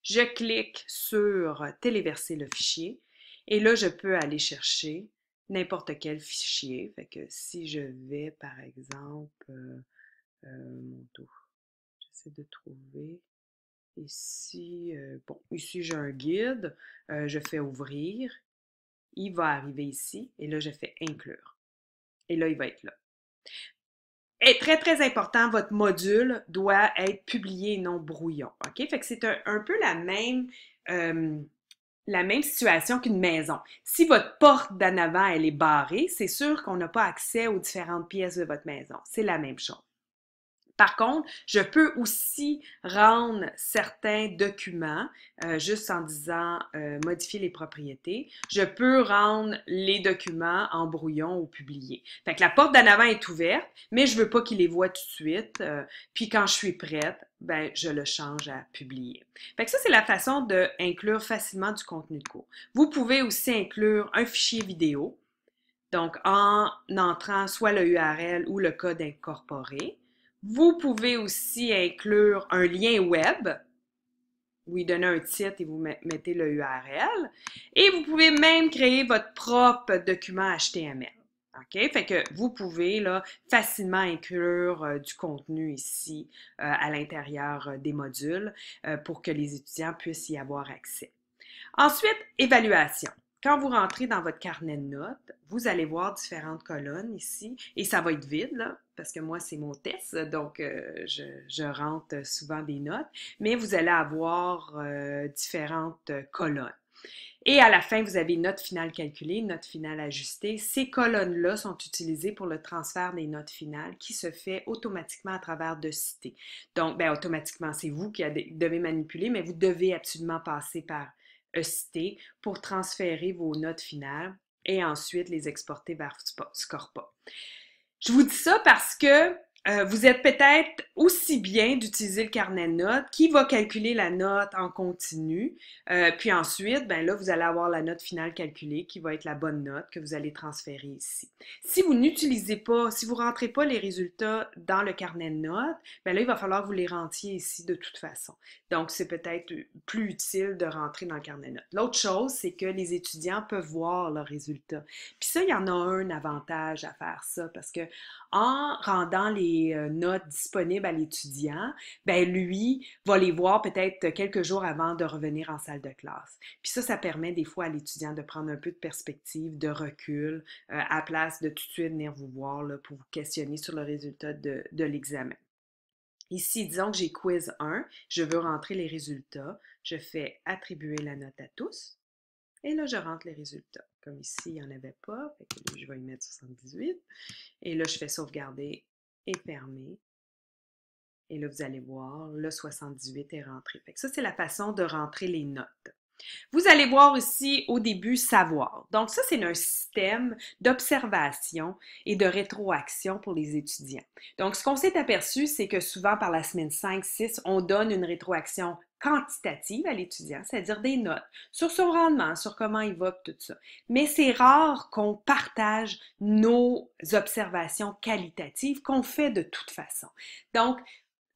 Je clique sur Téléverser le fichier. Et là, je peux aller chercher n'importe quel fichier. Fait que si je vais, par exemple, j'essaie de trouver... Ici, bon, ici j'ai un guide, je fais ouvrir, il va arriver ici, et là je fais inclure. Et là, il va être là. Et très, très important, votre module doit être publié et non brouillon. OK? Fait que c'est un peu la même situation qu'une maison. Si votre porte d'en avant, elle est barrée, c'est sûr qu'on n'a pas accès aux différentes pièces de votre maison. C'est la même chose. Par contre, je peux aussi rendre certains documents juste en disant modifier les propriétés. Je peux rendre les documents en brouillon ou publiés. Fait que la porte d'en avant est ouverte, mais je veux pas qu'il les voit tout de suite. Puis quand je suis prête, ben je le change à publier. Fait que ça, c'est la façon d'inclure facilement du contenu de cours. Vous pouvez aussi inclure un fichier vidéo. Donc, en entrant soit le URL ou le code incorporé. Vous pouvez aussi inclure un lien web. Vous lui donnez un titre et vous mettez le URL. Et vous pouvez même créer votre propre document HTML. OK? Fait que vous pouvez là, facilement inclure du contenu ici à l'intérieur des modules pour que les étudiants puissent y avoir accès. Ensuite, évaluation. Quand vous rentrez dans votre carnet de notes, vous allez voir différentes colonnes ici et ça va être vide là, parce que moi c'est mon test, donc je rentre souvent des notes, mais vous allez avoir différentes colonnes. Et à la fin, vous avez note finale calculée, note finale ajustée. Ces colonnes-là sont utilisées pour le transfert des notes finales qui se fait automatiquement à travers de cités. Donc, ben, automatiquement, c'est vous qui devez manipuler, mais vous devez absolument passer par cité pour transférer vos notes finales et ensuite les exporter vers Scorpa. Je vous dis ça parce que vous êtes peut-être aussi bien d'utiliser le carnet de notes qui va calculer la note en continu. Puis ensuite, ben là, vous allez avoir la note finale calculée qui va être la bonne note que vous allez transférer ici. Si vous n'utilisez pas, si vous ne rentrez pas les résultats dans le carnet de notes, ben là, il va falloir que vous les rentiez ici de toute façon. Donc, c'est peut-être plus utile de rentrer dans le carnet de notes. L'autre chose, c'est que les étudiants peuvent voir leurs résultats. Puis ça, il y en a un avantage à faire ça parce que en rendant les notes disponibles à l'étudiant, ben lui va les voir peut-être quelques jours avant de revenir en salle de classe. Puis ça permet des fois à l'étudiant de prendre un peu de perspective, de recul, à place de tout de suite venir vous voir là, pour vous questionner sur le résultat de l'examen. Ici, disons que j'ai quiz 1, je veux rentrer les résultats, je fais attribuer la note à tous, et là, je rentre les résultats. Comme ici, il n'y en avait pas, fait que là, je vais y mettre 78. Et là, je fais sauvegarder et fermer. Et là, vous allez voir, le 78 est rentré. Fait que ça, c'est la façon de rentrer les notes. Vous allez voir aussi au début savoir. Donc ça, c'est un système d'observation et de rétroaction pour les étudiants. Donc ce qu'on s'est aperçu, c'est que souvent par la semaine 5-6, on donne une rétroaction quantitative à l'étudiant, c'est-à-dire des notes sur son rendement, sur comment il va, tout ça. Mais c'est rare qu'on partage nos observations qualitatives qu'on fait de toute façon. Donc,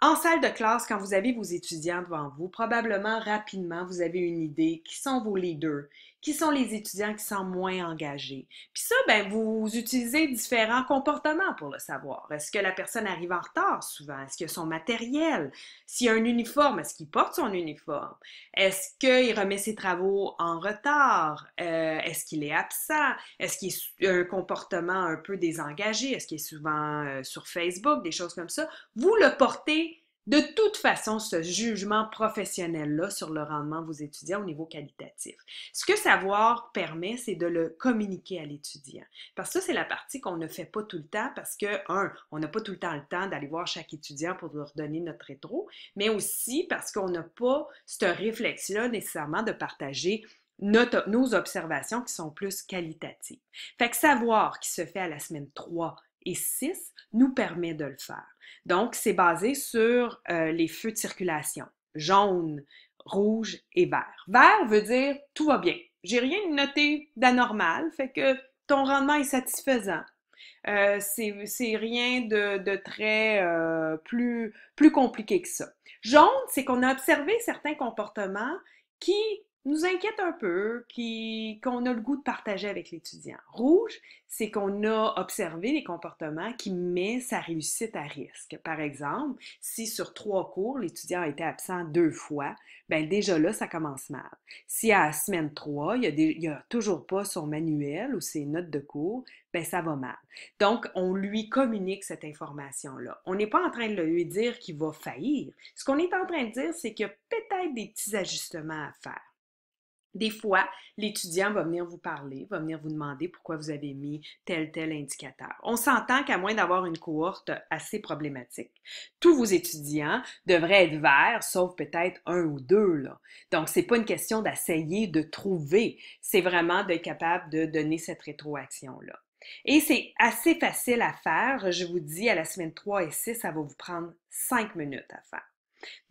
en salle de classe, quand vous avez vos étudiants devant vous, probablement rapidement, vous avez une idée qui sont vos leaders, qui sont les étudiants qui sont moins engagés. Puis ça, ben, vous utilisez différents comportements pour le savoir. Est-ce que la personne arrive en retard souvent? Est-ce qu'il y a son matériel? S'il y a un uniforme, est-ce qu'il porte son uniforme? Est-ce qu'il remet ses travaux en retard? Est-ce qu'il est absent? Est-ce qu'il a un comportement un peu désengagé? Est-ce qu'il est souvent sur Facebook? Des choses comme ça. Vous le portez de toute façon, ce jugement professionnel-là sur le rendement de vos étudiants au niveau qualitatif. Ce que savoir permet, c'est de le communiquer à l'étudiant. Parce que ça, c'est la partie qu'on ne fait pas tout le temps parce que, on n'a pas tout le temps le temps d'aller voir chaque étudiant pour leur donner notre rétro, mais aussi parce qu'on n'a pas ce réflexe-là nécessairement de partager nos observations qui sont plus qualitatives. Fait que savoir qui se fait à la semaine 3 et 6 nous permet de le faire. Donc, c'est basé sur les feux de circulation, jaune, rouge et vert. Vert veut dire tout va bien. J'ai rien noté d'anormal, fait que ton rendement est satisfaisant. C'est rien de très plus compliqué que ça. Jaune, c'est qu'on a observé certains comportements qui nous inquiètent un peu, qu'on a le goût de partager avec l'étudiant. Rouge, c'est qu'on a observé des comportements qui mettent sa réussite à risque. Par exemple, si sur 3 cours, l'étudiant a été absent 2 fois, ben déjà là, ça commence mal. Si à la semaine 3, il y a toujours pas son manuel ou ses notes de cours, ben ça va mal. Donc, on lui communique cette information-là. On n'est pas en train de lui dire qu'il va faillir. Ce qu'on est en train de dire, c'est qu'il y a peut-être des petits ajustements à faire. Des fois, l'étudiant va venir vous parler, va venir vous demander pourquoi vous avez mis tel indicateur. On s'entend qu'à moins d'avoir une cohorte assez problématique, tous vos étudiants devraient être verts, sauf peut-être 1 ou 2, là. Donc, c'est pas une question d'essayer de trouver, c'est vraiment d'être capable de donner cette rétroaction-là. Et c'est assez facile à faire. Je vous dis, à la semaine 3 et 6, ça va vous prendre 5 minutes à faire.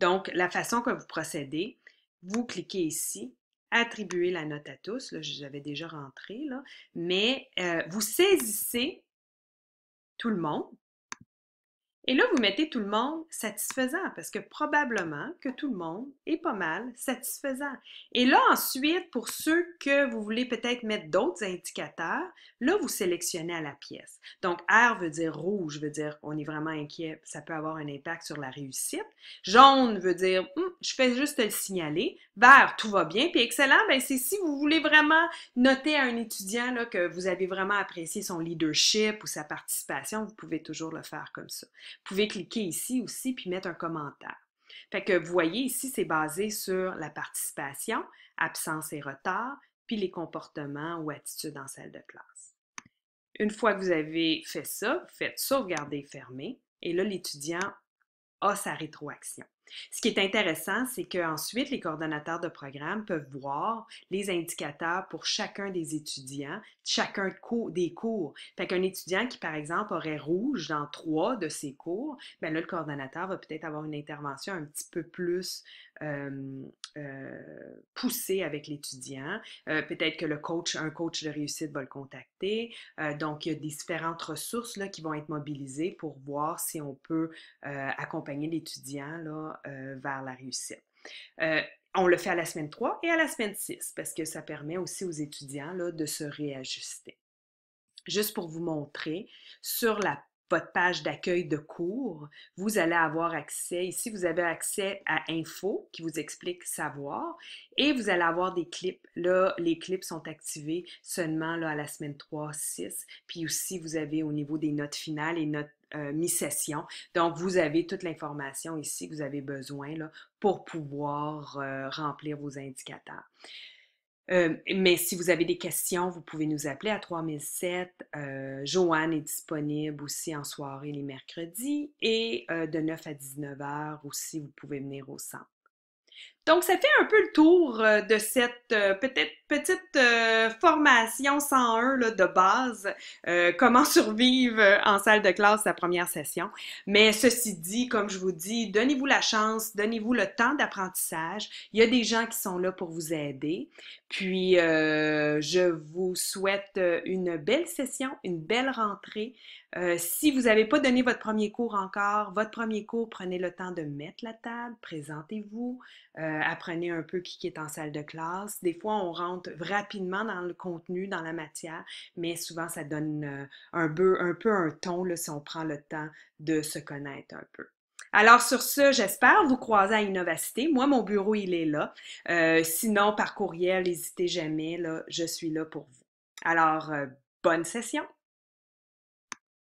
Donc, la façon que vous procédez, vous cliquez ici, attribuer la note à tous, là, j'avais déjà rentré, là, mais vous saisissez tout le monde. Et là, vous mettez tout le monde satisfaisant parce que probablement que tout le monde est pas mal satisfaisant. Et là, ensuite, pour ceux que vous voulez peut-être mettre d'autres indicateurs, là, vous sélectionnez à la pièce. Donc, R veut dire rouge, veut dire qu'on est vraiment inquiet, ça peut avoir un impact sur la réussite. Jaune veut dire, je fais juste le signaler. Vert, tout va bien. Puis excellent, ben c'est si vous voulez vraiment noter à un étudiant là, que vous avez vraiment apprécié son leadership ou sa participation, vous pouvez toujours le faire comme ça. Vous pouvez cliquer ici aussi puis mettre un commentaire. Fait que vous voyez ici, c'est basé sur la participation, absence et retard, puis les comportements ou attitudes en salle de classe. Une fois que vous avez fait ça, vous faites sauvegarder, fermer, et là, l'étudiant a sa rétroaction. Ce qui est intéressant, c'est qu'ensuite, les coordonnateurs de programme peuvent voir les indicateurs pour chacun des étudiants, chacun des cours. Fait qu'un étudiant qui, par exemple, aurait rouge dans 3 de ses cours, bien là, le coordonnateur va peut-être avoir une intervention un petit peu plus poussée avec l'étudiant. Peut-être que un coach de réussite va le contacter. Donc, il y a différentes ressources là, qui vont être mobilisées pour voir si on peut accompagner l'étudiant là, vers la réussite. On le fait à la semaine 3 et à la semaine 6 parce que ça permet aussi aux étudiants là, de se réajuster. Juste pour vous montrer, sur votre page d'accueil de cours, vous allez avoir accès, ici vous avez accès à Info qui vous explique savoir et vous allez avoir des clips. Là, les clips sont activés seulement là, à la semaine 3, 6. Puis aussi, vous avez au niveau des notes finales et notes mi-session. Donc, vous avez toute l'information ici que vous avez besoin là, pour pouvoir remplir vos indicateurs. Mais si vous avez des questions, vous pouvez nous appeler à 3007. Joanne est disponible aussi en soirée les mercredis et de 9 à 19 heures aussi, vous pouvez venir au centre. Donc, ça fait un peu le tour de cette peut-être petite formation 101 là, de base, comment survivre en salle de classe sa première session. Mais ceci dit, comme je vous dis, donnez-vous la chance, donnez-vous le temps d'apprentissage. Il y a des gens qui sont là pour vous aider. Puis, je vous souhaite une belle session, une belle rentrée. Si vous n'avez pas donné votre premier cours encore, votre premier cours, prenez le temps de mettre la table, présentez-vous, apprenez un peu qui est en salle de classe. Des fois, on rentre rapidement dans le contenu, dans la matière, mais souvent, ça donne un peu un ton là, si on prend le temps de se connaître un peu. Alors sur ce, j'espère vous croiser à Innovacité. Moi, mon bureau, il est là. Sinon, par courriel, n'hésitez jamais, là, je suis là pour vous. Alors, bonne session!